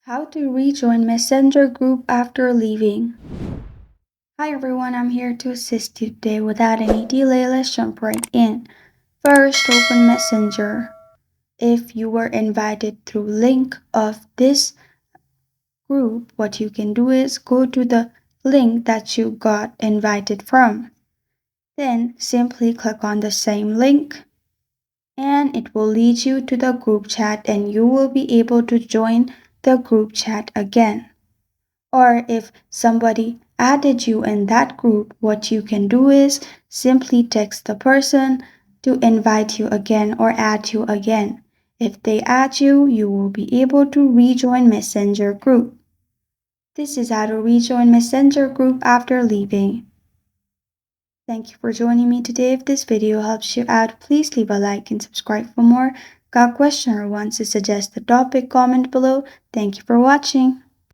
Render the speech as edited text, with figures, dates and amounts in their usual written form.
How to rejoin Messenger group after leaving. Hi everyone, I'm here to assist you today. Without any delay, let's jump right in. First, open Messenger. If you were invited through link of this group, what you can do is go to the link that you got invited from. Then simply click on the same link and it will lead you to the group chat and you will be able to join the group chat again. Or if somebody added you in that group, what you can do is simply text the person to invite you again or add you again. If they add you, you will be able to rejoin Messenger group. This is how to rejoin Messenger group after leaving. Thank you for joining me today. If this video helps you out, please leave a like and subscribe for more. Got a question or wants to suggest a topic, comment below. Thank you for watching.